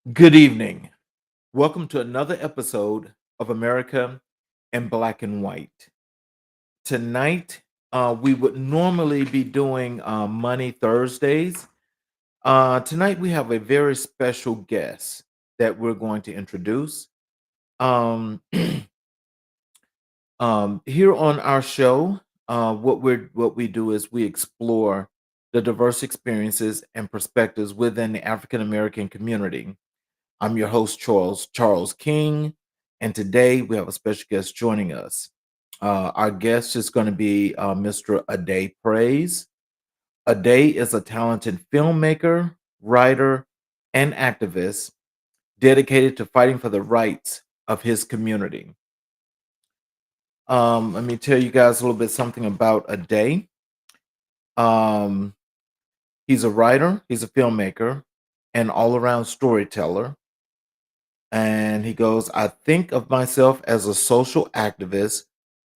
Good evening. Welcome to another episode of America in Black and White. Tonight, we would normally be doing Money Thursdays. Tonight, we have a very special guest that we're going to introduce. Um, here on our show, what we do is we explore the diverse experiences and perspectives within the African American community. I'm your host, Charles King, and today we have a special guest joining us. Our guest is going to be Mr. Ade Praise. Ade is a talented filmmaker, writer, and activist dedicated to fighting for the rights of his community. Let me tell you guys a little bit something about Ade. Um, he's a writer, he's a filmmaker, and all around storyteller. And he goes, I think of myself as a social activist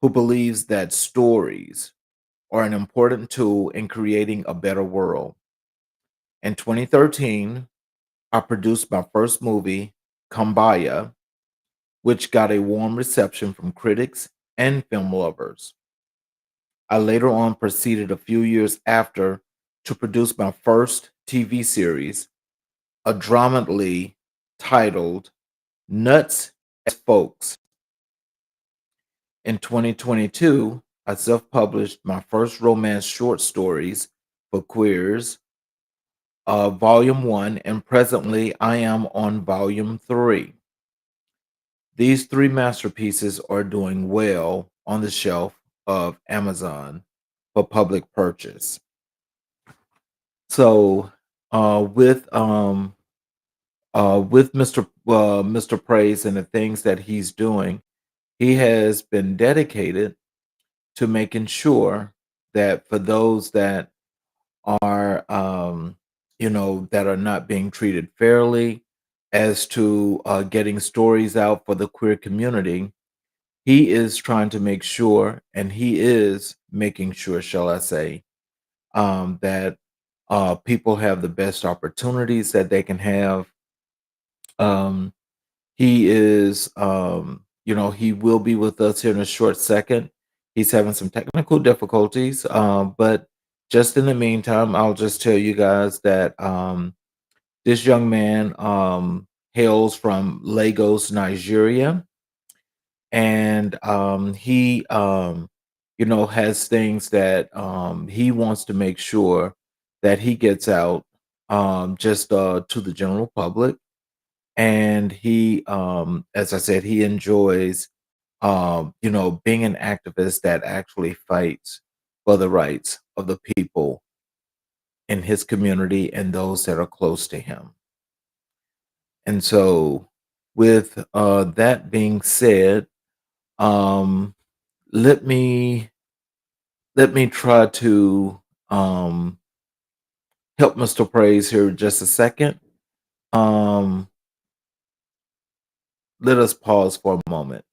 who believes that stories are an important tool in creating a better world. In 2013, I produced my first movie, Kambaya, which got a warm reception from critics and film lovers. I later on proceeded a few years after to produce my first TV series, a dramately titled Nuts as Folks. In 2022, I self published my first romance short stories for Queers, Volume 1, and presently I am on Volume 3. These three masterpieces are doing well on the shelf of Amazon for public purchase. So, uh, with um, with Mr. Praise and the things that he's doing, he has been dedicated to making sure that for those that are that are not being treated fairly as to getting stories out for the queer community, he is trying to make sure, and he is making sure, shall I say, that people have the best opportunities that they can have. um, he is, he will be with us here in a short second. He's having some technical difficulties, but just in the meantime, I'll just tell you guys that this young man hails from Lagos, Nigeria, and he has things that he wants to make sure that he gets out just to the general public. And he as I said, he enjoys being an activist that actually fights for the rights of the people in his community and those that are close to him. And so with that being said, um let me try to um help Mr. Praise here just a second. um Let us pause for a moment.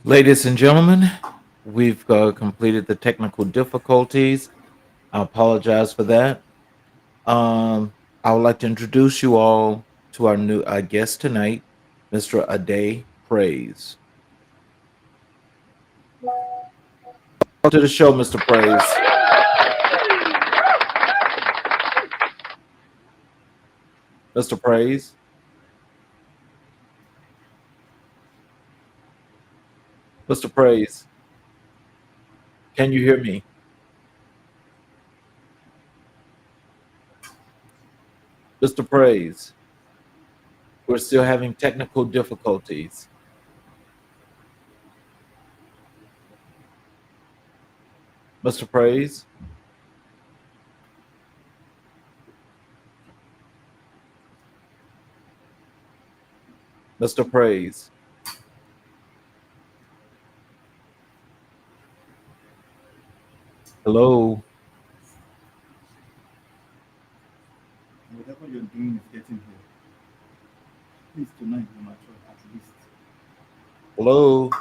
Ladies and gentlemen, we've completed the technical difficulties. I apologize for that. I would like to introduce you all to our new guest tonight, Mr. Ade Praise. Welcome to the show, Mr. Praise. Mr. Praise, Mr. Praise, can you hear me? Mr. Praise, we're still having technical difficulties. Mr. Praise, Mr. Praise. Hello, Whatever you're doing is getting here. Please tonight be mature at least. hello,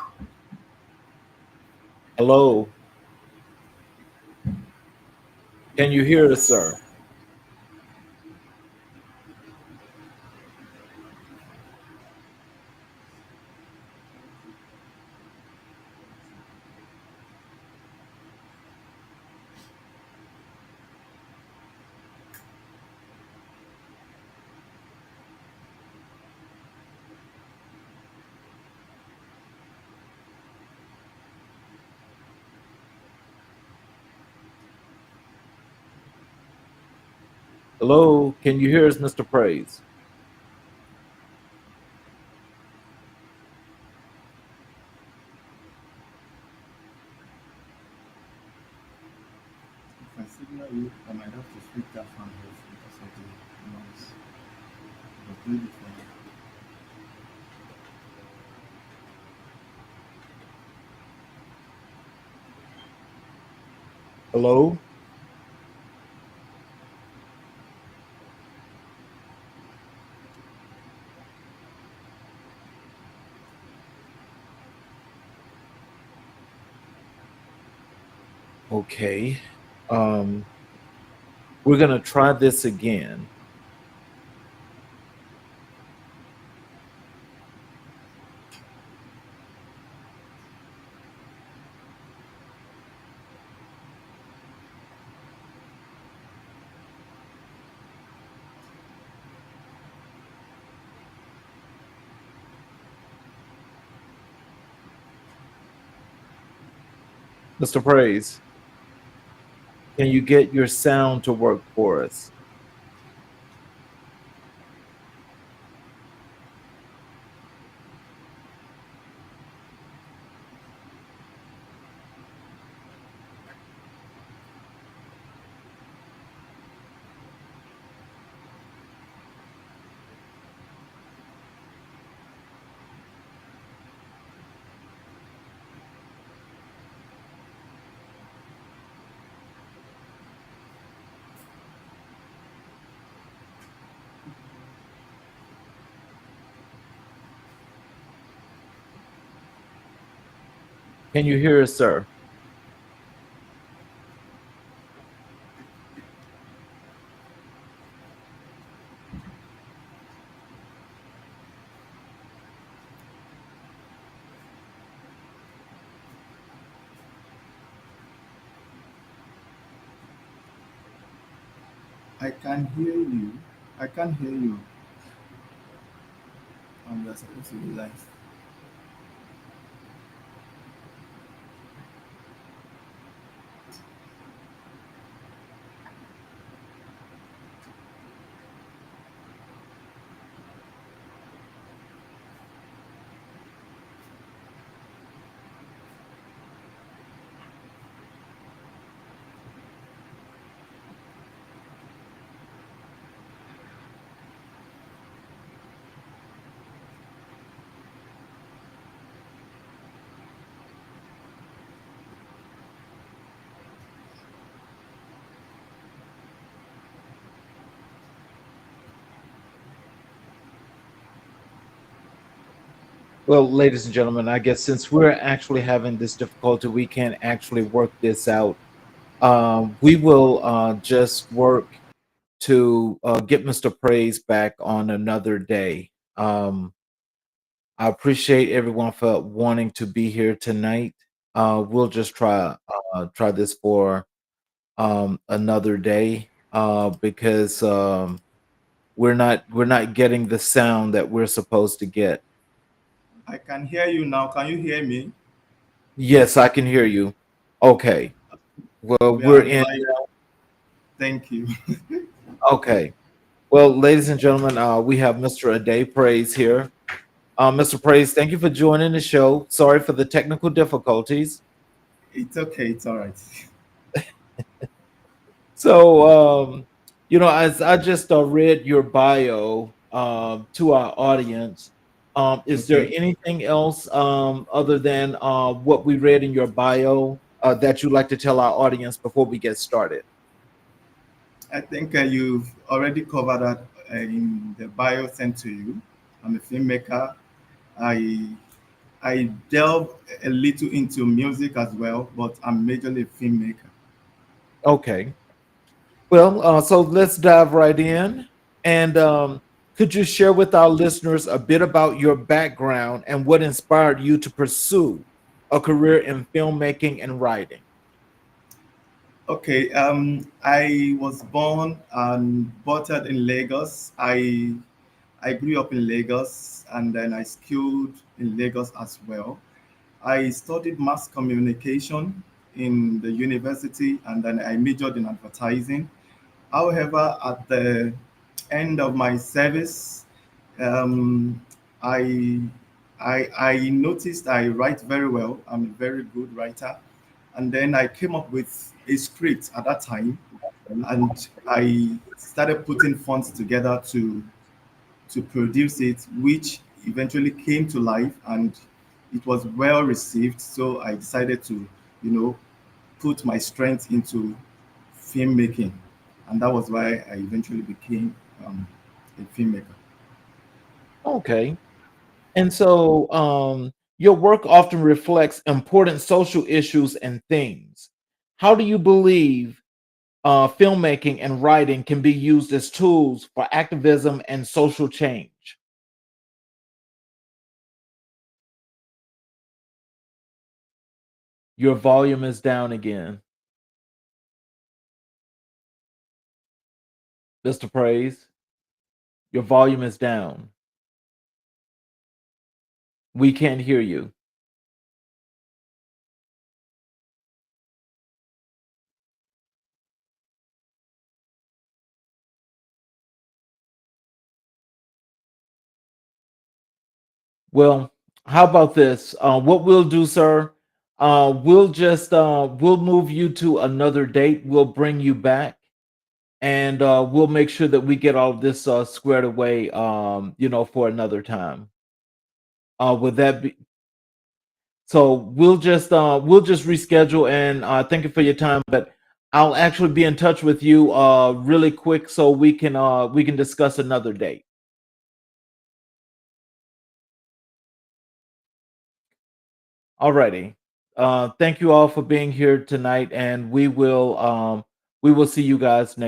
hello. Can you hear us, sir? Hello, can you hear us, Mr. Praise? If I signal you, I might have to switch that fan off because of the noise. But do it for now. Hello, okay. Um, we're gonna try this again. Mr. Praise, can you get your sound to work for us? Can you hear us, sir? I can hear you. I can hear you. And we are supposed to be live. Well, ladies and gentlemen, I guess since we're actually having this difficulty, we can't actually work this out. We will just work to get Mr. Praise back on another day. I appreciate everyone for wanting to be here tonight. We'll just try this for another day because we're not getting the sound that we're supposed to get. I can hear you now. Can you hear me? Yes, I can hear you. Okay. Well, We we're are in. live. Thank you. Okay. Well, ladies and gentlemen, we have Mr. Ade Praise here. Mr. Praise, thank you for joining the show. Sorry for the technical difficulties. It's okay. It's all right. So, as I just read your bio to our audience, is there Okay. anything else other than what we read in your bio that you'd like to tell our audience before we get started? I think you've already covered that in the bio sent to you. I'm a filmmaker. I I delve a little into music as well, but I'm majorly a filmmaker. Okay. Well, so let's dive right in. And could you share with our listeners a bit about your background and what inspired you to pursue a career in filmmaking and writing? Okay, I was born and brought up in Lagos. I grew up in Lagos and then I schooled in Lagos as well. I studied mass communication in the university and then I majored in advertising. However, at the end of my service, um, I, I noticed I write very well. I'm a very good writer. And then I came up with a script at that time and I started putting funds together to produce it, which eventually came to life and it was well received. So I decided to, you know, put my strength into filmmaking, and that was why I eventually became a filmmaker. Okay. And so your work often reflects important social issues and themes. How do you believe filmmaking and writing can be used as tools for activism and social change? Your volume is down again, Mr. Praise. Your volume is down. We can't hear you. Well, how about this? What we'll do, sir, we'll move you to another date. We'll bring you back, and we'll make sure that we get all of this squared away. For another time. Would that be so? We'll just reschedule, and thank you for your time. But I'll actually be in touch with you really quick so we can discuss another date. Alrighty. Thank you all for being here tonight, and we will see you guys next.